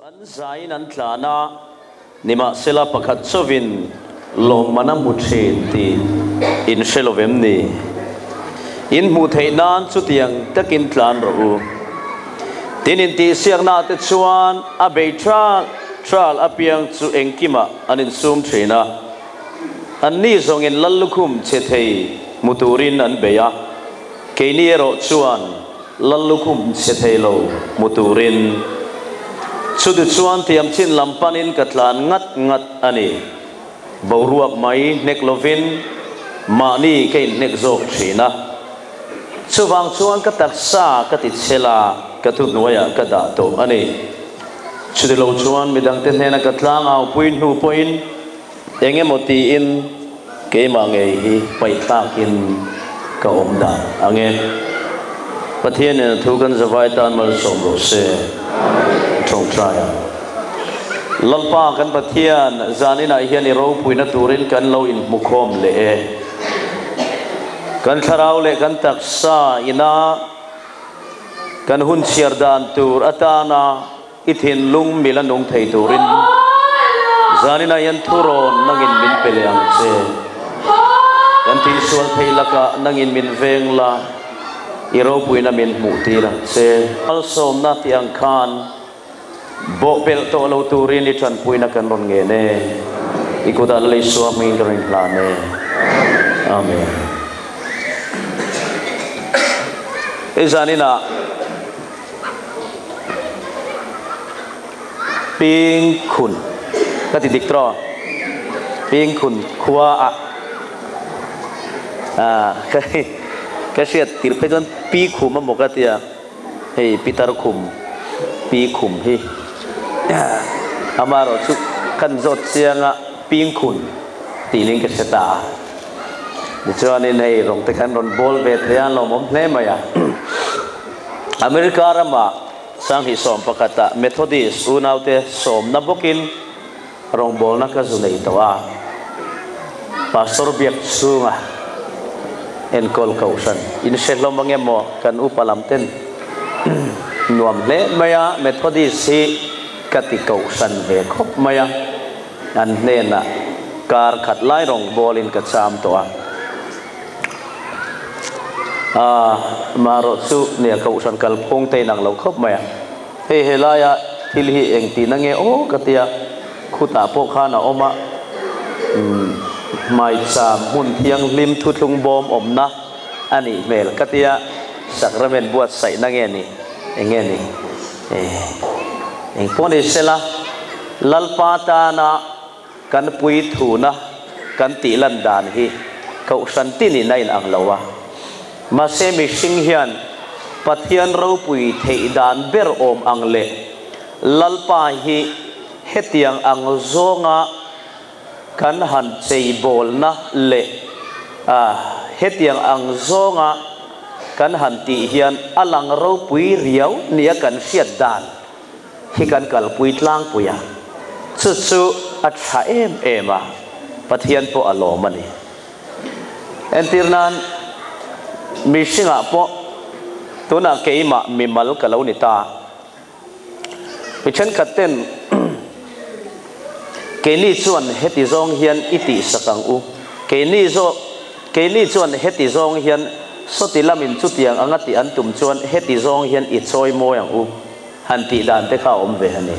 an zain an tlana nima sela pakhat chowin lom mana mu then ti in shelovem ni in mu theinan chu tiang takin tlan ro u tinin ti siangna te chuan a beitral apiang chu engkima anin sum thina anni zongin lallukhum che thei muturin an beya keini ro chuan lallukhum che thei lo muturin chudu chuan tiam chin lampanin katlan ngat ani boruak mai neklovin mani kein nek zok thina chuwang chuan ka taksa ka ti chela ka tu noya ka da to ani chudu lo chuan midang te hena ka tlang au puin hu poin enge moti in ke ma nge hi pai takin ka omda ange pathian thu kan zawai tan mal som ro se trong traya lalpa kan pathian zanina hian ro puina turin kan lo in mukhom le kan tharau le kan taksa ina kan hun chiar dan tur atana ithin lung milanung thei turin zanina yan thuron nangin min peleang che kan ti sual thei laka nangin min vengla iro puina min mutira che also na tiang khan bo pel to lo turin ni chan puina kan ron nge ne ikuda le swami rin plane amen izanina ping khun ka ti dik tro ping khun khua ka siat tir pe jon pi khum ma mokatia hei pitar khum pi khum hi amaro chu kan zot sianga ping khun ti ning ka seta ni chuan in hei rong te kan ron bol ve thyan lo mom hle maya america rama sang hi som pakata methodist unaute som na bokin rong bol na ka zunei tawa pastor biak sunga en kol kausan in selo mangemo kan upalam ten nuam le maya methodist si kati kausan ve khop maya an nena kar khat lai rong bol in ka cham towa maro su ne kausan kal phong te nang lo khop maya he helaya thil hi eng ti na nge o katia khuta po khana oma mai cham hun thiang lim thu thung bom omna ani mel katia sakramen buat sai na nge ni enge ni eng poni sela lalpata na kan pui thuna kan ti lan dan hi kausan ti ni nain ang lawa ma se mi sing hian pathian ro pui thei dan ber om ang le lalpa hi hetiang ang zonga kan han chei bol na le hetiang ang zonga kan han ti hian alang ro pui riau nia kan siat dan hi kan kal pui tlang puya chu at sa ema pathian po alomani entirnan misinga po tuna keima mimal kalau nita pichan katen keni chuan heti zong hian iti sakang u keni chuan heti zong hian sotilamin chutiang angati antum chuan heti zong hian i choi moyang u hanti dan te kha om ve ani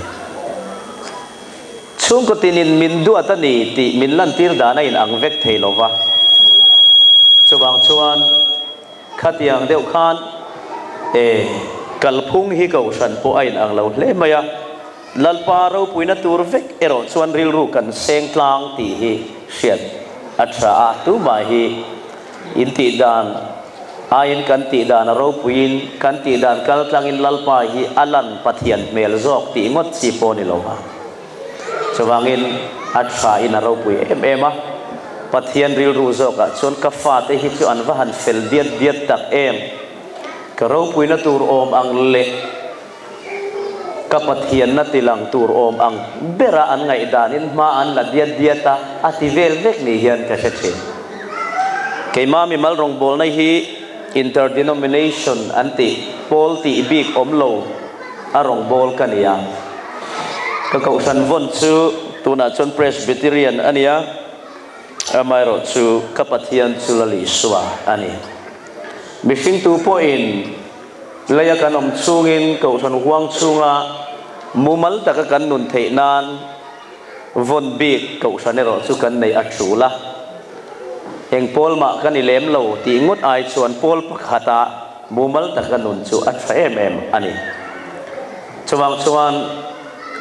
chung ko tinin min du atani ti min lan tir dana in ang vek theilova chuwang chuan khatiang deuh khan kalphung hi kausan po ain ang lo hle maya lalpa ro puina tur vek ero chuan ril ru kan seng tlang ti hi siat atra tu ma hi inti dan ain kan ti dan ro puin kan ti dan kal tlang in lalpa hi alan pathian mel zok ti ngot si po ni lo ha chuwangin atra in ro pui ema pathian ril ru zoka chon ka fa te hi chu an va han fel diet tak em ka ro puina tur om ang le ka pathian na tilang tur om ang bera an ngai danin ma an la dieta ati vel vek ni hian ka se keima mi mal rong bol nai hi interdenomination anti pol ti big omlo arong bol kania ก็เขาสันวนชูตัวน่ะจน Presbyterian อันนี้ไม่รู้ชูกับปัทยันชูลลิสวาอันนี้มิชิงตัวพ่ออินเลยกันอมชูงินเขาสันห่วงชูงะมุมัลตะกันนุนเทนานวนบีกเขาสันเนรชูกันในอัจฉริยะเองพอลมากันนี่เล่มเราตีงดไอส่วนพอลพักหัตามุมัลตะกันนุนชูอัจฉริยะอันนี้ชวน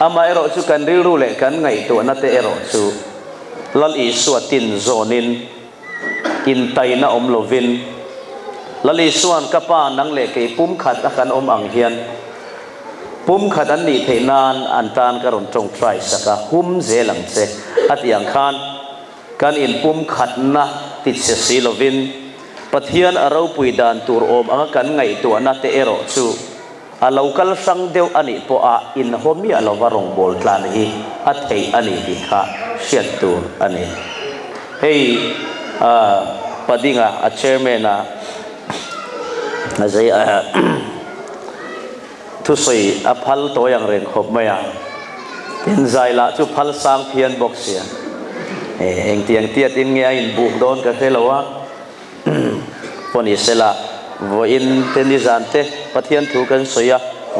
อามาเอโรชูกันริรู้เลยกันไงตัวนั่นเอโรชูลัลอีสวตินโซนินอินไตน่าอมโลวินลัลอีสวนกับป้านังเล็กปุ่มขัดกันอมอังเฮียนปุ่มขัดอันนี้เทนานอันตานกระรนจงไตรสักหุ่มเจลังเจอัตยังขันกันอินปุ่มขัดนะติดเสียโลวินปัทยันอาราปุยดานตูร์อมอังกันไงตัวนั่นเอโรชูอาลูกัลสังเดียวอันนี้พออินโฮมีอาลาวารองบอลทานฮีอัตเฮอันนี้ดีค่ะเชียนตัวอันนี้เฮ้ยปะดิ้งอ่ะเชอร์แมนอ่ะนะใจทุสิพัลตัวอย่างเร่งขบไม่อ่ะเป็นใจละจุพัลสังเพียนบอกเสียเองเตียงเตียดินเงี้ยอินบุกโดนกันเทลวะคนอิสระวันเทนดิซันเตปัทยันถูกันสอย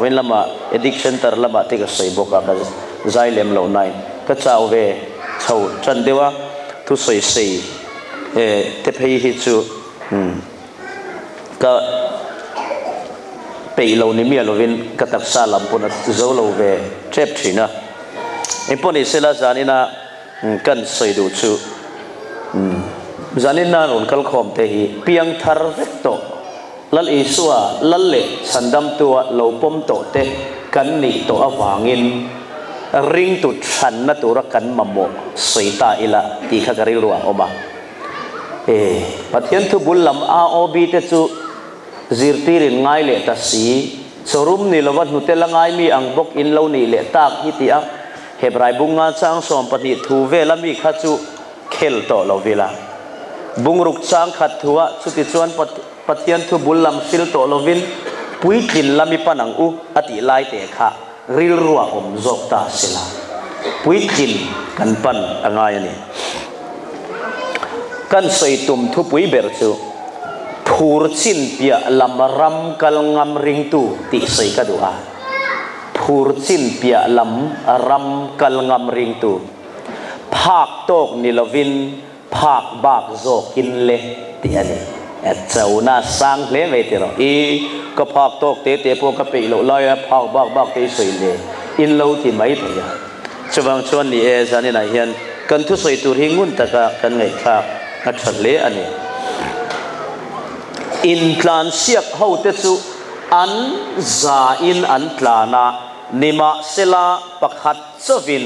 วันละมา addiction ตร์ละมาที่ก็สอยบอกกันใจเลี้ยมเหล่านั้นก็จะเอาไปเช่าจันเดียวทุสอยสีเทพฮิจูก็ไปเหล่านี้มีเหล่าวินก็ตักซาลัมปุ่นเจ้าเหล่าเวเจ็บชีนะไอ้พวกนี้เสละจานินะกันสอยดูชูจานินะรุนกัลคอมเตหีเพียงทาร์เวตโตลัลอิสวาลัลเล่สันดัมตัวเหล่าปมโตเตกันนี่ตัวอวางินริงตุชันนัตัวรักกันมาโมสวยตาอิละตีขกริรัวออกมาปัทยันทุบุลลัมอาโอบีเตจูจิรตีรินง่ายเละตัดสีสรุมนี่ละวันหุเตละง่ายมีอังบกอินเหล่านี่เละตากฮิติอักเฮบรายบุงงานสังสมปฏิทูเวลมีขัดจูเคลโตเหล่าเวลาบุงรุกสังขัดทัวสุติชวนปัทยันทุบุลลัมฟิลโตโลวินปุยกินลามิปันังอุอติไลเตคะริลรัวอมจกตาสิลาปุยกินกันปันอะไรนี่กันใส่ตุ่มทุปุยเบรจูพูรชินเปียลำรำกัลงามริงตูติใส่กระดูอาพูรชินเปียลำรำกัลงามริงตูภาคโตกนิลวินภาคบากโจกินเละตีอันนี้เจ้าหน้าสังเลไม่ติรอก็ภาคโตกเตะพวกกระปิโลลอยภาคบากเตะสวยเลยอินโลที่ไม่เถียชวงชวนนี่จานี่นายเฮียนกันทุสวยตัวหิงุนตะกันไงครับนัดฉันเละอันนี้อินทลานเสียกเขาเตจูอันซาอินอันทลานานิมาเซลาปักฮัดซวิน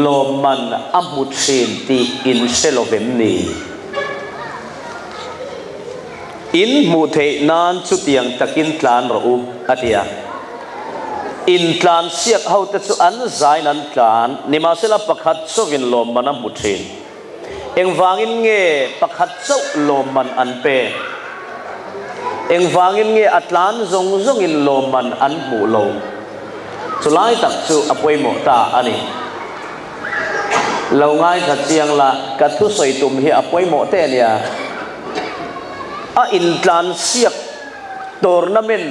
โลมันอัมมุชินตีอินเซโลเวมนีอินมุเทนานสุดยังตะกินทลานรูอัตยาอินทลานเสียกเขาเตจูอันซาอินอันทลานนิมาเซลาปักฮัดซวินโลมันอัมมุชินเอ็งวางินเงปักฮัดซโลมันอันเปเอ็งฟังอินเงอัตลานซงอินโลมันอันบูโลสุไลตักจูอภัยโมตาอันนี้เราง่ายขัดเจียงละกัดทุสอยตุ่มเฮียอภัยโมเตเนี่ยอินทลานเสียกตอร์นาเมน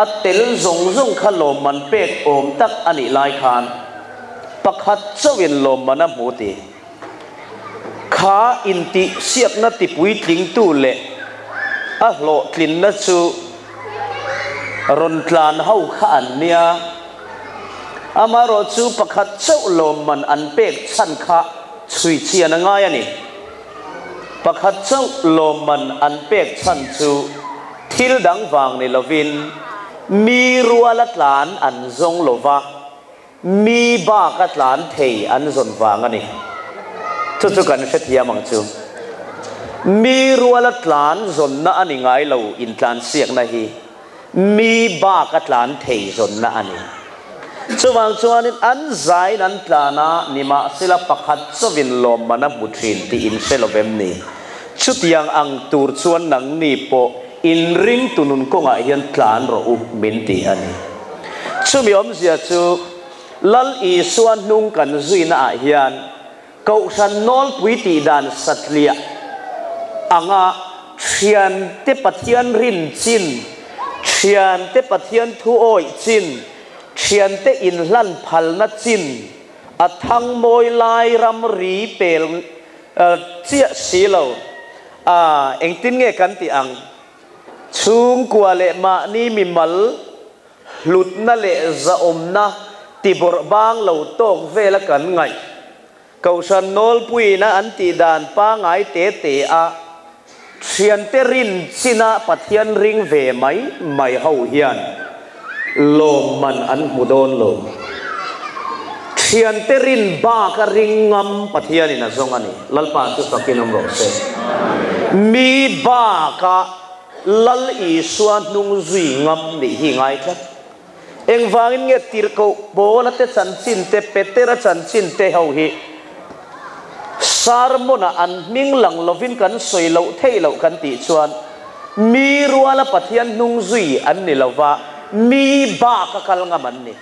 อัตเตลซงขโลมันเป็ดโอมตักอันนี้ลายคานปักฮัดเจวินโลมันอันบูตีขาอินติเสียกนัดติปุยทิ้งตู้เละโลกลิ่นนัชูรอนทลานเฮาขันเนี่ยอามารอชูประคัดเจ้าลมมันอันเป็กชันขะชุยเชียนง่ายนี่ประคัดเจ้าลมมันอันเป็กชันชูทิลดังวางในลวินมีรัวลัดหลานอันทรงโลวะมีบ้ากัดหลานเทอันทรงวางอันนี้ทุกๆกันเสียมังชูมีรัวลัดหลานจนน่าอันนี้ไงเราอินทลานเสียงนะฮีมีบ้ากัดหลานเทจนน่าอันนี้ช่วงนี้อันใจนั้นตานานิมาศิลปะขัดสวินลมมันบุตรินที่อินเซลเวมนี้ชุดยังอังตูร์ชวนนังนี่โปอินริงตุนุนก็ง่ายยันตลานรูมินตีอันนี้ช่วงมีอมเสียชู lal i suan nung kan zui na hian kau san nol pui ti dan satlia anga thian te pathian rin chin thian te pathian thu oi chin thian te in hlan phal na chin a thang moi lai ram ri pel chia silo eng tin nge kan ti ang chung kwa le ma ni mi mal lut na le za om na ti bor bang lo tok vela kan ngai kau san nol pui na an ti dan pa ngai te te a thian te rin china pathian ring ve mai ho hian lom man an mudon lo thian te rin ba ka ring ngam pathian ina zong ani lalpa chu takinom ro se mi ba ka lal i suan nung zui ngam ni hi ngai thla eng wangin nge tir ko bola te chan chin te petera chan chin te ho hi sarmona an ming lang lovin kan soi lo thei lo kan ti chuan mi ruala pathian nung zui an ni lova mi ba ka kal ngam an ni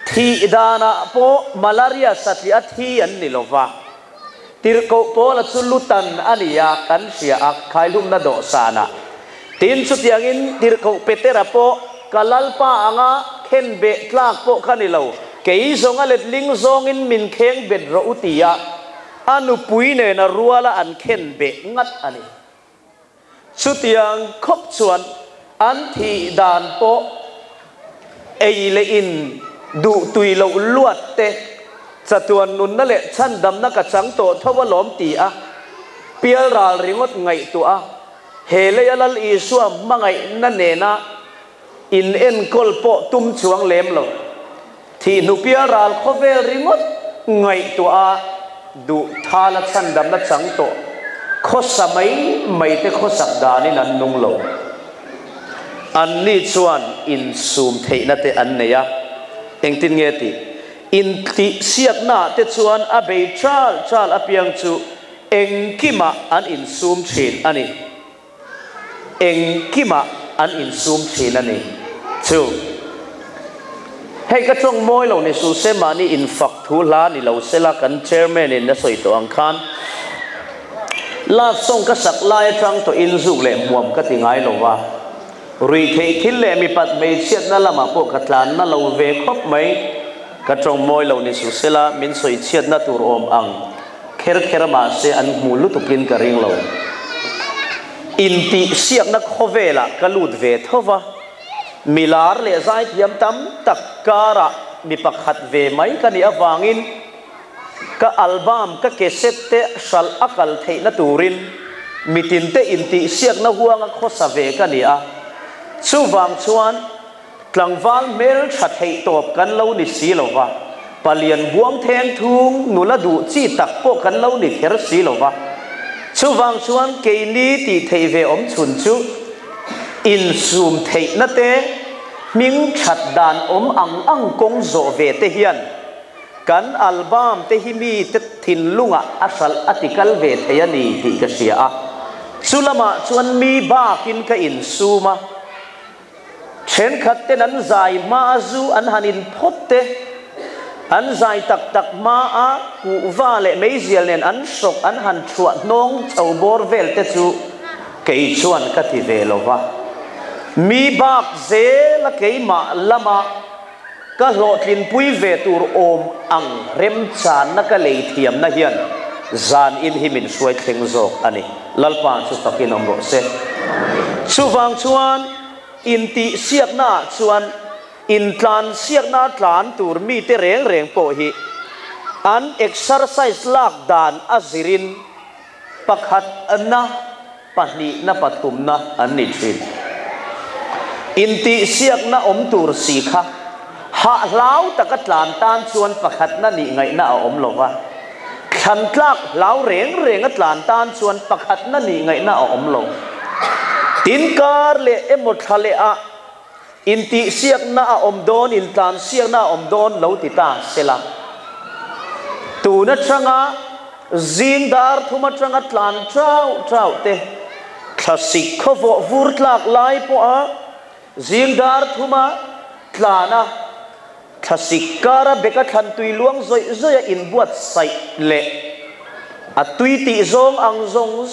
thi dana po malaria satli athi an ni lova tir ko po la chulutan ania kan sia ak khailum na do sana tin chu tiangin tir ko petera po kalalpa anga khen be tlak po khanilo kei zonga let ling zong in min kheng bet ro utia anu puine na ruala an khen be ngat ani chutiang khop chuan an thi dan po eile in du tui lo luat te chatuan nun na le chan dam na ka chang to thowa lom ti a pial ral ringot ngai tu a hele alal i suam mangai na ne na in en kol po tum chuang lem lo thi nu pial ral khovel ringot ngai tu a du thala chan dam na chang to kho samai mai te kho sak dani nan nung lo an ni chuan in sum thei na te an ne ya eng tin nge ti in ti siak na te chuan a be chal apiang chu eng kima an in sum thin ani eng kima an in sum thin ani chu hei ka chong moi lo ni su se ma ni in fak thu la ni lo se la kan chairman in na soi to ang khan la song ka sak lai tang to in zu le muam ka ti ngai lo wa rui thei thil le mi pat mei chiat na lama po ka tlan na lo ve khop mai ka chong moi lo ni su se la min soi chiat na tur om ang kher ma se an mu lu tukin ka ring lo in ti siak na khovela ka lut ve thova milar le zai thiam tam takkara mi pakhat ve mai ka ni awangin ka album ka cassette te sal akal thei na turin mitin te in ti siak na huanga khosa ve ka ni a chu wang chuan tlangwal mel tha thei top kan lo ni si lova palian buang theng thung nula du chi tak po kan lo ni kher si lova chu wang chuan ke ni ti thei ve om chun chu in zoom thei na te ming that dan om ang kong zo ve te hian kan album te hi mi te thin lunga asal article ve the ani ti ka sia a chulama chuan mi ba kin ka in suma chen khat te nan zai ma zu an hanin phot te an zai tak ma a ku va le meizial nen an sok an han thuat nong chau bor vel te chu kei chuan ka ti ve lova mi bak ze la kei ma lama ka hlotlin pui ve tur om ang rem chan na ka lei thiam na hian zan in himin suai thleng zok ani lalpa chu takin om ro se chuwang chuan in ti siak na chuan in tlan siak na tlan tur mi te reng po hi an exercise lak dan azirin pakhat anna pahni na pathum na an ni thin in ti siak na om tur si kha ha lau takat lan tan chuan pakhat na ni ngai na om lova khan tlak lau reng atlan tan chuan pakhat na ni ngai na om lo tin kar le emot thale a in ti siak na om don in tlan siak na om don lo ti ta sela tu na changa zindar thuma changa tlan trau te classic khovo vur tlak lai po a zindar thuma tlana ทัศิการะเบกทันตุยลวงซอยอินบวชใส่เละอัตุยติซงอัง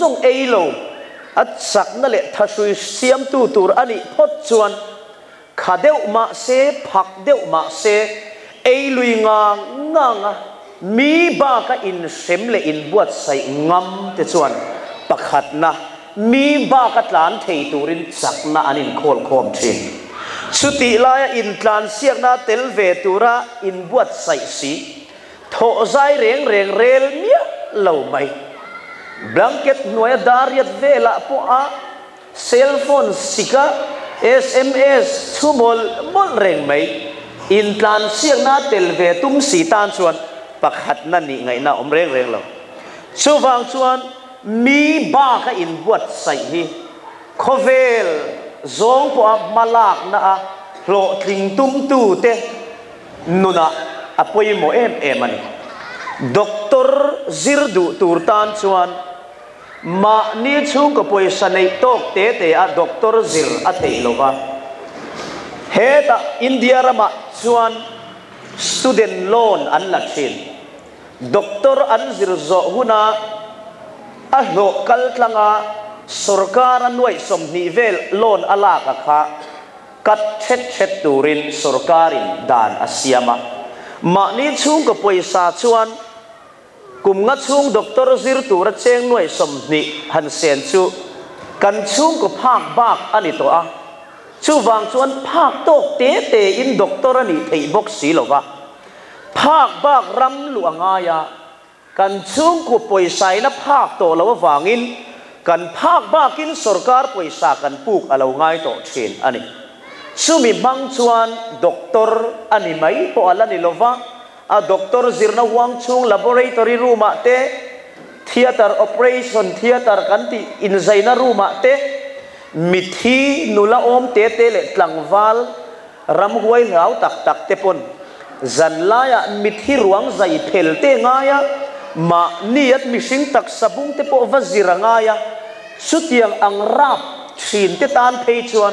ซงเอโลอัดสักนั่นแหละทัศน์เสียมตูรอันนี้พดชวนขาเดวมาเสผักเดวมาเสเอลุยงางมีบากอินเซมเลอินบวชใส่งำแต่ชวนปะขัดนะมีบากหลานเทตูรินสักนะอันนี้โคลคอมเชนสุติลายอินทลานเสียงนาเตลเวตุระอินบวชใส่สีโถใจเร่งเรลเมียเหล่าไม่บลังเก็ตหน่วยดาริดเวลาพวกเซลโฟนสิกะ SMS ชั่วโมงเร่งไม่อินทลานเสียงนาเตลเวตุมสีตานชวนปักหัดนั่นนี่ไงนะเร่งเราชูฟังชวนมีบ้าก็อินบวชใส่ฮีโคเวลซงพวกมาลากนะโหลทิ้งตุ้มตูเตนุนะอภัยโมมันด็อกเตอร์ซิรดูตูร์ตันชวนมานี่ชุ่งกับพวยสันในโต๊ะเตด็อกเตอร์ซิรเตโลวะเฮตอินเดียรามาชวนสตูเดนโลนอันลักชินด็อกเตอร์อันซิรโซหุนาโลกัลทังสุรการนวยสมนิเวลโลนอลากะค่ะกัดเช็ดตูรินสุรการินดานอาเซียมานี่ชุ่งกับพวยสาชวนกุมงัดชุ่งด็อกเตอร์ซิรตูระเชงหน่วยสมนิฮันเซนชูกันชุ่งกับภาคบากอันนี้ตัวชูวางชวนภาคโตเตอินด็อกเตอร์นี่ไอ้บกสีหรอวะภาคบากรำหลวงอายากันชุ่งกับป่วยใส่นะภาคโตแล้วว่าวางอินกันภาคบากินสุรการป่วยสากันปลูกอะไรง่ายโตเชนอันนี้ชูมีบางชวนด็อกเตอร์อันนี้ไม่พออะไรนี่หรอวะด็อกเตอร์ซิรนวังชุง laboratory room เต theater operation theater กันที่ inside นะ room เตมิธีนุลาอมเตเล็ดลังวาลรำหวยเหลาตักเตปนจันลายมิธีรวงใจเพลเตง่ายมานี่ยัดมิชิงตักสบุงเตปวจิรังง่ายสุดยังอังราบชินเตตานเพยชวน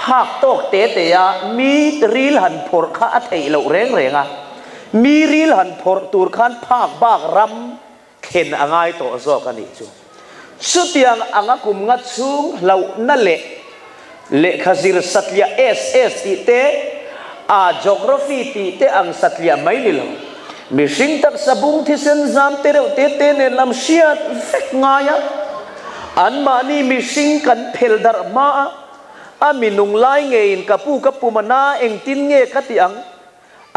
ภาคโตกเตยมีรีลหันพอร์ข้าเทยเหลาเร่งมีรีลหันพอร์ตูร์ขันภาคบากรำเข็นง่ายโตโซกันนี่จูสุดยังอังกุมงัดชุงเหล่านั่นเละขจิรสัตยาติเตgeography ติเตอังสัตยาไม่นี่หรอมิชิงตักสบุงที่เส้นจามเตเรเตเนลำเชียดฟิกง่ายอันมานี่มิชิงกันเพลดาร์มามินุงไลเงินกับปูมานาเองตินเงกติอัง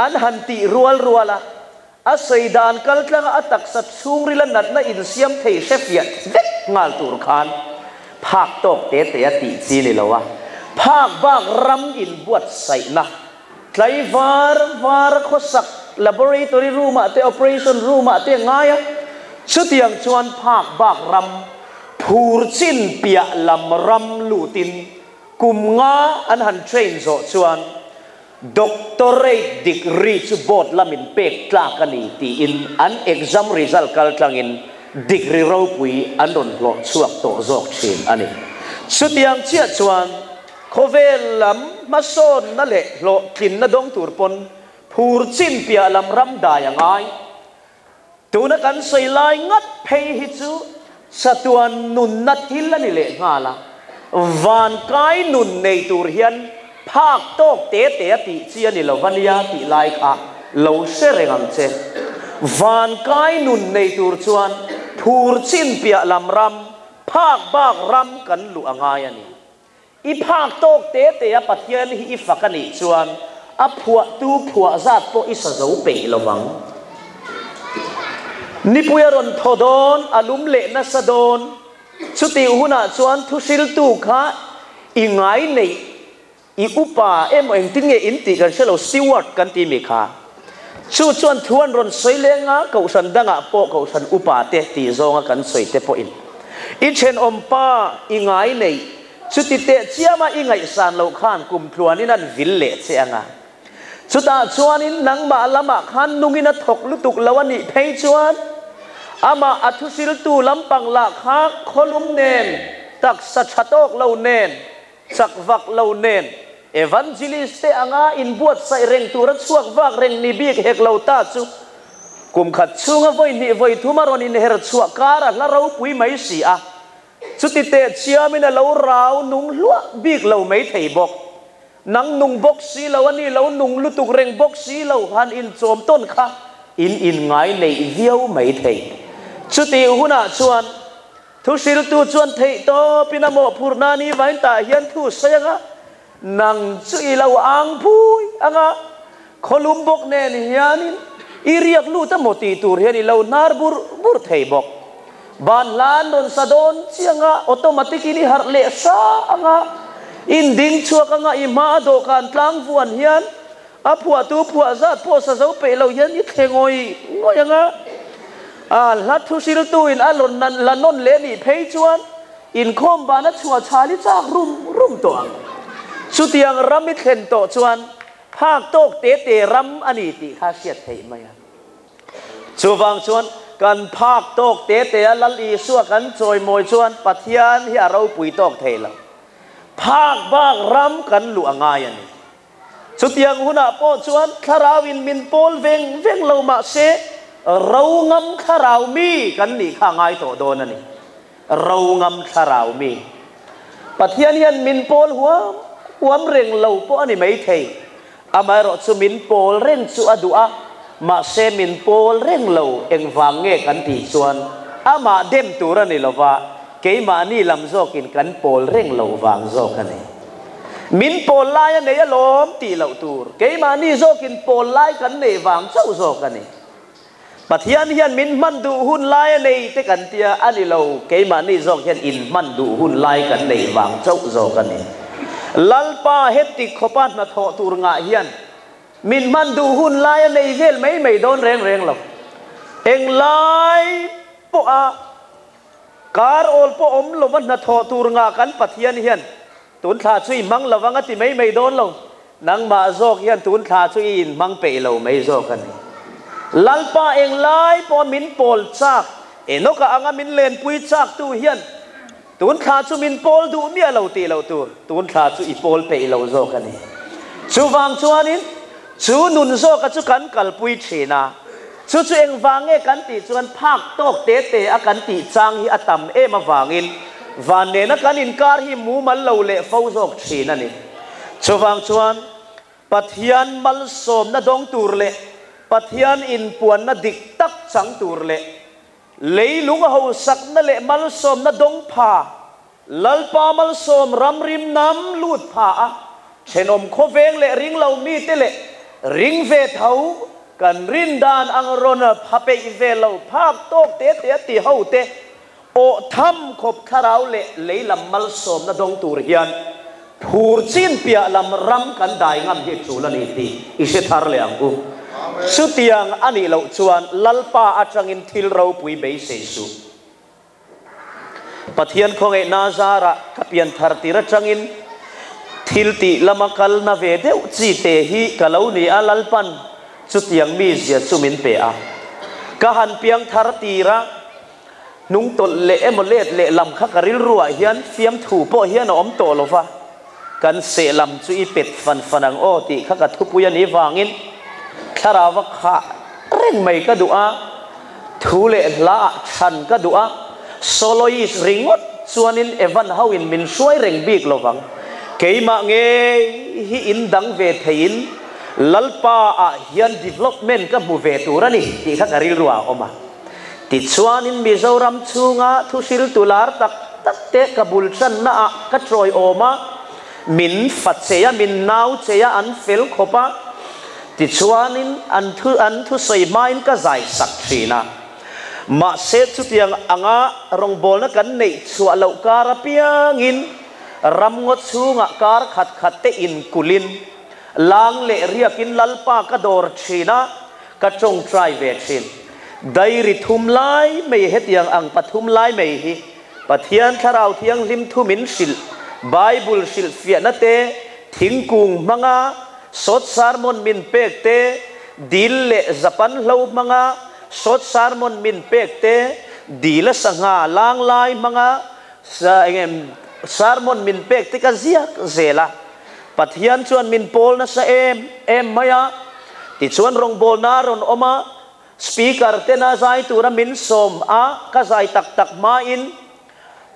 อันหันติรัวละสัยดานกัลตังตักสัตชุงริลนัดนะอินเซียมเทเชฟยัดเด็กงาลตูร์ขานภาคโตกเตติจีนี่ละวะภาคบางรำอินบวชใส่นะไกลวาร์ข้อสัก laboratory room เต operation room เตง่ายสุดยังชวนภาคบางรำผูรจินเปียลำรำลูตินกุมงาอันหันเทรนโซชวนdoctorate degree ชุบดละมินเป็กตากันนี่ตีอินอัน exam result กัลตังอิน degree เราปุยอันโดนหลอกช่วงโตโจกเชนอันนี้สุดยังเชี่ยชวนโคเวลลำมาโซนนั่นแหละหลอกกินนะดงตูร์ปนผูรจินเปียลำรำได้ยังไงตัวนักการใส่ลายงัดเพย์ฮิจูสะตัวนุนนัดฮิลละนี่แหละงาละวันกายนุนในตูร์เฮียนภาคโตกเตติเจียนี่เราวันยาติไลค่ะเราเชื่อเรื่องเช่นวันกายนุนในตูร์ชวนผูรจินเปียลำรำภาคบากรำกันหลวงง่ายนี่อีภาคโตกเตปัจเจียนอีฝักนี่ชวนผัวตู้ผัวจัดโปอิสระเปย์ระวังนิพุยรอนทอดอนอลุมเละนัสดอนสุติหุนาชวนทุศิลตูค่ะอีไงในอีอุปาเอ็มเองทิ้งเงินอินติกันเชลล์สติวอร์ดกันตีมีค่ะชวนทวนรอนสวยเลงะเขาสันดังะโปเขาสันอุปาเตติโซงะกันสวยเตโปอินอีเชนอมป้าอีไงในสุติเตเจียมาอีไงสันเราขานกลุ่มพลวนี่นั่นวิลเล่เชียงะสุดาชวนินนังมาละมาขันนุงินัทกลุตุกละวันนี้เพย์ชวนอามาอัตุสิลตูลำปังละคักคลุมเนนตักสัชโตกเหล่าเนนสักวักเหล่าเนน evangelist te anga in buat sai reng turat suak wak reng ni bik hek lo ta chu kum khat chunga voi ni voi thumaron in her suak kara la ro pui mai si a chuti te chiamina lo rau nung lua bik lo mai thei bok nang nung bok si lo ani lo nung lutuk reng bok si lo han in chom ton kha in ngai nei viau mai thei chuti huna chuan thu sil tu chuan thei to pinamo phurnani vain ta hian thu sayanga nang chui lo ang phui anga kholum bok nen hianin iriak lu ta moti tur hian lo nar bur thei bok ban lan don sadon chianga automatically har le sa anga in ding chuak anga ima do kan tlang vuan hian a phua tu phua za po sa zo pe lo hian i thengoi ngoyanga a la thu sil tu in alon nan lanon le ni phei chuan in khom bana chua chali chak rum to sutiang ramit khen to chuan phak tok te ram ani ti kha siat thei maya chuwang chuan kan phak tok te lal i suwa kan choi moi chuan pathian hi aro pui tok thei lo phak bak ram kan lu anga yani sutiang huna po chuan kharawin min pol veng lo ma se rau ngam kharau mi kan ni kha ngai to don ani rau ngam kharau mi pathian hian min pol huam reng lo po ani mai thei amai ro chu min pol ren chu adua ma se min pol reng lo eng wange kan ti chuan ama dem tur ani lova keima ni lam zokin kan pol reng lo wang zok ani min pol lai nei alom ti lo tur keima ni zokin pol lai kan nei wang chau zok ani pathian hian min man du hun lai nei te kan tia ani lo keima ni zok hian in man du hun lai kan nei wang chau zok ani lalpa heti khopat na tho tur nga hian min man du hun lai nei vel mai don reng lo eng lai po a kar ol po om lo man na tho tur nga kan pathian hian tun tha chui mang lawanga ti mai don lo nang ma zok hian tun tha chui in mang pe lo mai zok kan lalpa eng lai po min pol chak enoka anga min len pui chak tu hian tun kha chu min pol du mi lo ti lo tur tun kha chu i pol pe lo zo kan ni chu wang chuanin chu nun zo ka chu kan kal pui thina chu eng wange kan ti chuan phak tok te a kan ti chang hi atam e ma wangin van ne na kan in kar hi mu mal lo le fo zok thina ni chu wang chuan pathian mal som na dong tur le pathian in puan na dik tak chang tur le leilung ho sak na le mal som na dong pha lalpa mal som ram rim nam lut pha a chenom kho veng le ring lo mi te le ring ve thau kan rin dan ang rona phape ve lo phak tok te ti ho te o tham khop kharau le leilam mal som na dong tur hian phur chin pia lam ram kan dai ngam hi chulani ti ise thar le ang u sutiang ani lo chuan lalpa atangin thil ro pui be se su pathian khonge nazara kapian thar tira changin thil ti lamakal na ve deu chi te hi kalau ni alalpan sutiang mi zia chumin pe a ka han piang thar tira nung tol le emolet le lam kha karil ruwa hian fiam thu po hian om to lova kan se lam chu i pet fanang o ti kha ka thu puya ni wangin kharawa kha reng mai ka dua thule la than ka dua solois ringot chuanin evan hawin min suai reng bik lovang keima nge hi in dang ve thein lalpa a hian development ka mu ve turani ti kha karil ruwa oma ti chuanin mizoram chunga thusil tular tak te kabul chan na a ka troi oma min fatseya min nau cheya an fel khopa ti chuanin an thu sei main ka zai sak thina ma se chu tiang anga rong bol na kan nei chua lo kara piangin ram ngot chunga kar khat te in kulin lang le riakin lalpa ka dor thina ka chong try ve thin dairi thum lai mei hetiang ang pathum lai mei hi pathian tharau thiang lim thumin sil bible sil fia na te thingkung manga sot sarmon min pek te dil le zapan hlo manga sot sarmon min pek te dila sanga lang lai manga sa engem sarmon min pek te ka zia zela ปัทยันชวนมินโพลนะสะเอ็มมายาติชวนรองโบนารอนอมาสปีกเกอร์เตน่าใจตัวนั้นมินสมก็ใจตักมาอิน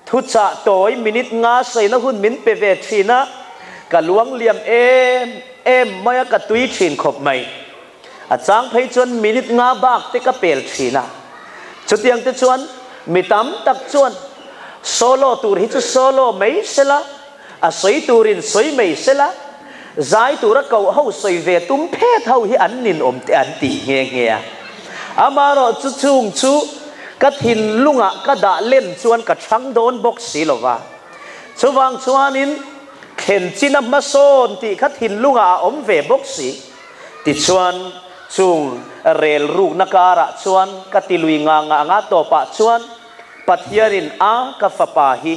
ทุจจะโตยมินิทงาใส่นะหุ่นมินเปเวทีนะกะลวงเลียมเอ็มมายากะตุยชินขบไม่อาจารย์ไปชวนมินิทงาบักเตกะเปลชีนะจุดยังจะชวนมิตำตักชวนโซโล่ตูริจุโซโล่ไม่เสละสวยตูรินสวยไม่เสละใจตูระเก่าเฮาสวยเวตุ้มเพศเฮาที่อันนินอมอันตีเงี้ยอามารอจุชุงชูกัดหินลุงก็ด่าเล่นชวนกัดช่างโดนบกสีหรอวะชวางชวนินเข็นจินมาโซนที่กัดหินลุงอมเวบกสีติดชวนชุงเรลรูกนักการะชวนกัดติลุยงางาโตปะชวนปัทยารินกับฟปาฮี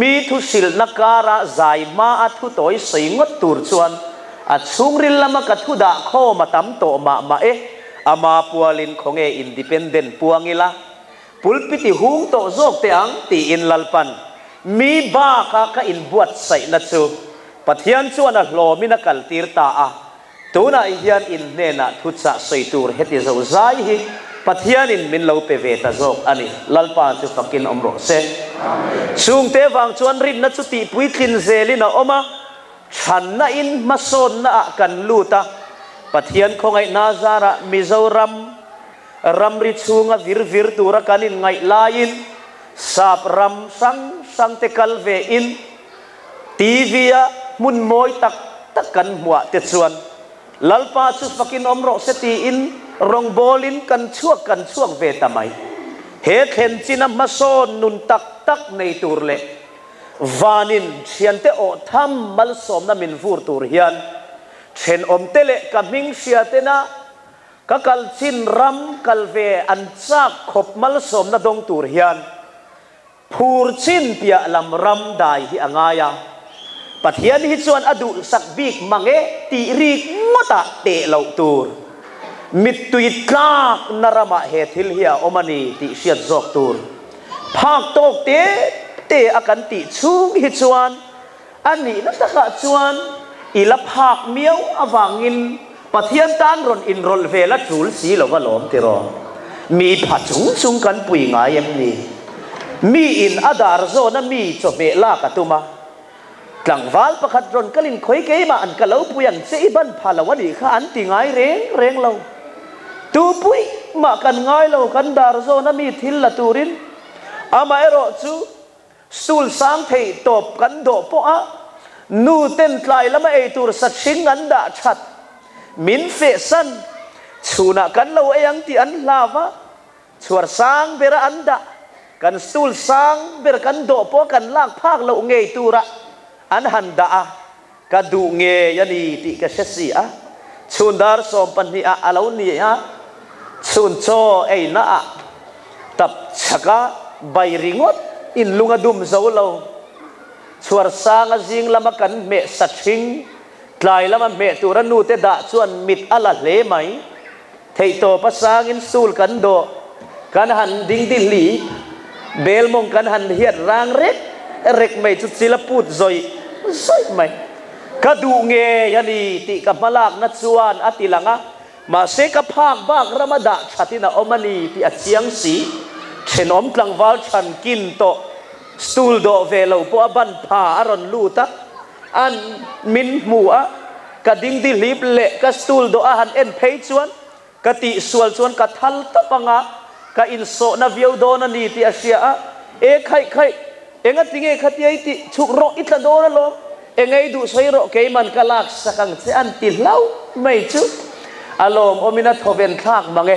มีทุศิลนักการะใจมาอัทุโตยสิงห์ตูรชวนชุงริลละมากัดทุดาโคมาตั้มโตมาอามาปัวลินของอินดิเพนเดนต์ปัวงิละปุลปิติหุงโตโจกเตียงตีอินลัลปันมีบ้าค่ะอินบวชใส่นัดซูปัทยันชวนนักโลมินักกัลตีร์ตาตัวน่ะยันอินเนน่ะทุจจะใส่ตูร์เฮติโซใจฮีปัทยันอินมินเลวเปเวตาโจกอันนี้ลัลปันจะฟักินอมโรเซซุงเตวังชวนรินนัดสุติปุยคินเซลินะอมาฉันน่ะอินมาโซนน่ะกันลูตาปัทยันของไอ้นาซาระมิโซรัมริชุงะวิร์ตูระกันินไงลายินสาบรัมสังเตกัลเวอินทีวีมุนมวยตักกันหัวเตชวนลัลปาสุฟกินอมโรเซตีอินรองโบลินกันช่วงเวทำไมเฮเข็นจินมาโซนนุนตักในตูร์เลวานินเชียนเตโอทำมัลสมนามินฟูร์ตูร์ฮิยันเช่นอมเตเลกับมิงเชียเตนะก็กัลชินรัมกัลเวอันซักขบมัลสมนาดงตูร์ฮิยันพูร์ชินเปียลำรัมได้ที่อ่างายาปัทยันฮิจวนอดุสักบิกมังตีริกมตะเตะเหล่าตูร์มิตุยกากนารมาเฮทิลเฮียอมานีติเชียดจอกตูร์ภาคโตกเตะอากันติชูฮิจวนอันนี้นักตะกะจวนอิลภาคเมียวอวังอินปัทยันตันรอนอินรอลเวลจูลสีหลงว่าหลอมติรอมีผัดจุงกันปุยงายมนี่มีอินอาดาร์โซนะมีจบเมลากตุมากลางวันประคัดรอนกลินคอยเกยมาอันกะเลาปุยันเซบันพาลวันนี้ข้าอันติงายเร่งเราตูปุยมากันง่ายเรากันดาร์โซนะมีทิลละตูรินอามาเอโรจูสูลสามเทตบกันโดปะนูเต้นไกลแล้วมาเอตูร์สัตชิงอันดาชัดมินเฟสันชูนักันเราเองที่อันลาวะชวร์สังเบรอันดากันสูลสังเบรกันโดปะกันลากภาคเราเงยตูระอันหันดากระดูเงยยันีติกระเชสีชุนดาร์สมปันนีอาลาวนีชุนโชเอน่าตับชักใบริงดอินลุงอดุมเจ้าเราชวร์สังจิงละมากันเมสัตชิงกลายละมาเมตุรนูเตดะชวนมิดอัลเลไหมเทโตภาษาอินสูลกันโดกันหันดิงดิลีเบลมงกันหันเฮียดรางเร็กไม่จุดศิลปูดซอยไหมกระดูเงยยันีติกับมาลากนัดชวนอติลังมาเสกภาคบากรมดาชาตินาอมานีที่อัจเชียงสีเชนอมกลางวาลชันกินโตสตูลโดเวลปัวบันพาอรอนลูตะอันมินมัวกระดิ่งดิลิบเละกระสตูลโดอาหันเอ็นเพย์ชวนกะติสวลชวนกะทัลตะปังกะอินโซนาวิวโดนันดีที่อาเซียใครเอ็งติงขัดยัยติชุกโรอิตละโดนะลมเอ็งไงดูใช้โรเกมันกะลักสักังเซอันติเล่าไม่จุอารมณ์อมินาทเวนทากมัง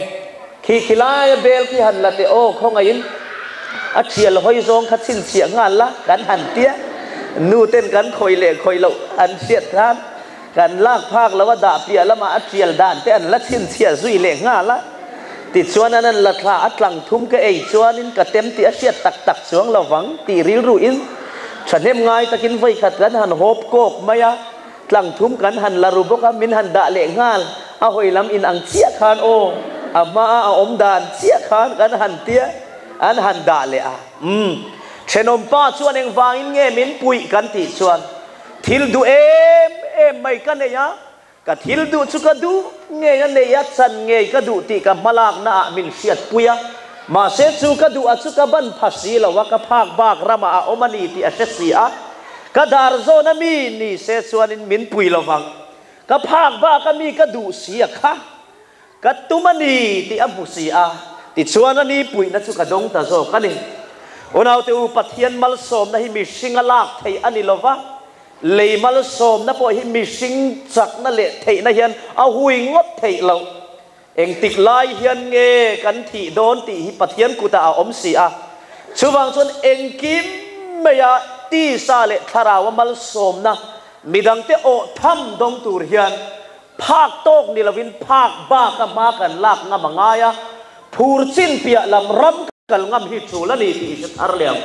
ขี้ลายเบลที่หันละเตโอเขาไงยินอาเชียลหอยซองขัดสินเสียงงานละกันหันเตี้ยนูเต้นกันคอยเล่คอยเหล่าอันเสียทานกันลากภาคแล้วว่าดาเปียแล้วมาอาเชียลด่านเต้นละสินเสียซุยเล่งงานละติดชวนนั้นละคลาอัดหลังทุ่มก็ชวนนินกระเต็มตีอาเชียตักสวงระวังตีริรูอินฉันเห็นไงตะกินไฟขัดกันหันโฮบโกกมายาหลังทุ่มกันหันลารูบกมินหันด่าเล่งงานเอาหอยลำอินอังเชียคานโออามาเอาอมดานเชียคานกันหันเตี้ยอันหันด่าเลยเชนอมป้าชวนเองวางอินเงมินปุยกันติชวน ทิลดูไม่กันเนี่ยก็ทิลดูชุกดูเงี้ยเนี่ยสันเงี้ยก็ดูตีกับมาลากน่ามินเสียดปุยมาเสจูก็ดูชุกบันภาษีละว่าก็ภาคบากรามาอมานีที่อาเสียก็ดาร์โซนามีนี่เสจวนมินปุยละวังก็ภาคบากก็มีก็ดูเสียค่ะก็ตุมานีที่อับุเสียที่ชวนนี้ปุยนั่นชุกดงตาโซกันนี่อุณเอาเตอุปัทยันมัลสมนะฮิมิสิงลากไทยอันนี้ละวะเลยมัลสมนะพอฮิมิสิงจักนั่นแหละไทยนะเฮียนเอาหุยงดไทยเราเองติดลายเฮียนเงกันที่โดนที่ฮิปัทยันกูตาอมเสียช่วงส่วนเองกิมไม่ยาตีซาเลทาราวมัลสมนะมีดังเตโอทำดงตูเฮียนภาคโตกนี่ละวินภาคบ้ากันมากันลากงามง่ายพูดสิ้นเปียลำรำกันงามฮิตสูละนี่ที่จะทารเลียง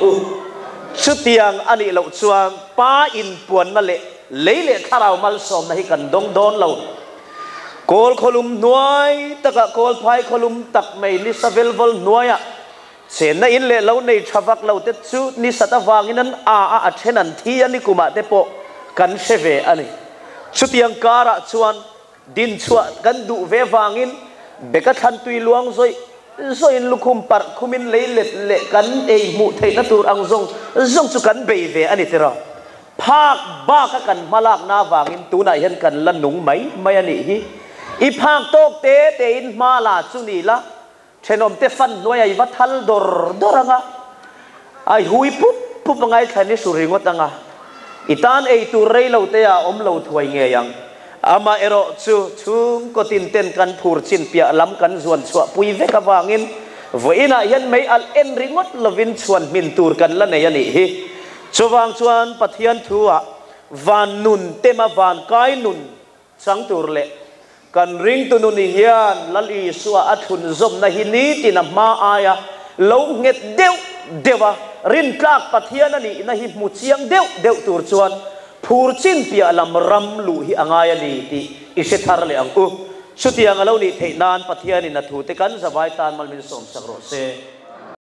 ชุดเตียงอันนี้เราชวนป้าอินปวนนั่นแหละเลยทาราวมัลสมนะฮิกันดงโดนเราโกลคลุมหน่วยตะกะโกลไพคลุมตักไม่ลิซาเวลวอลหน่วยเสนอินเล่เราในชวักเราเตจูนิสัตวางินั้นอาเชนันที่อันนี้กุมาเตโปกันเชเวอันนี้ชุดยังการะชวนดินชวนกันดูเววางินเบกทันตุยลวงซอยลุคุมปัดคุมินเล่กันมุเทนตูรังซงจุกันเบยเวอันนี้เถอะภาคบ้ากันมาลากนาวางินตูน่าเห็นกันละหนุ่งไหมไม่อันนี้อีภาคโตกเตอินมาลาจุนีละเชนอมเตฟันหน่วยไอ้วัดทัลดอรังะไอ้หุยปุ๊บไงแค่นี้สุริงวัดงะอีตานไอ้ตัวเรย์เราเตะอมเราถวยเงียยังอามาเอโรชูก็ตินเต้นกันพูดชินเปียล้ำกันส่วนสวปุยเวกวางินวันน่ะยันไม่อัลเอ็นริงวัดลวินชวนมินตูร์กันละในยันนี่ชวางชวนปะเทียนทัววานนุนเตมาวานกายนุนสังตูร์เละกันริงตุนุนิฮิยันลัลีสัวอัตุนซอมนะฮินีตินับมาอายะลงเงดเดวะรินกลากปะเทียนนี่นะฮิมุเชียงเดวตูร์ชวนพูดชินเปียลำรำลุฮิอังายนี่ที่อิเชทาร์เลอังชุดที่อังเรานี่เทนานปะเทียนนี่นัทูเตกันสบายตานมัลมินสมสักโรเซ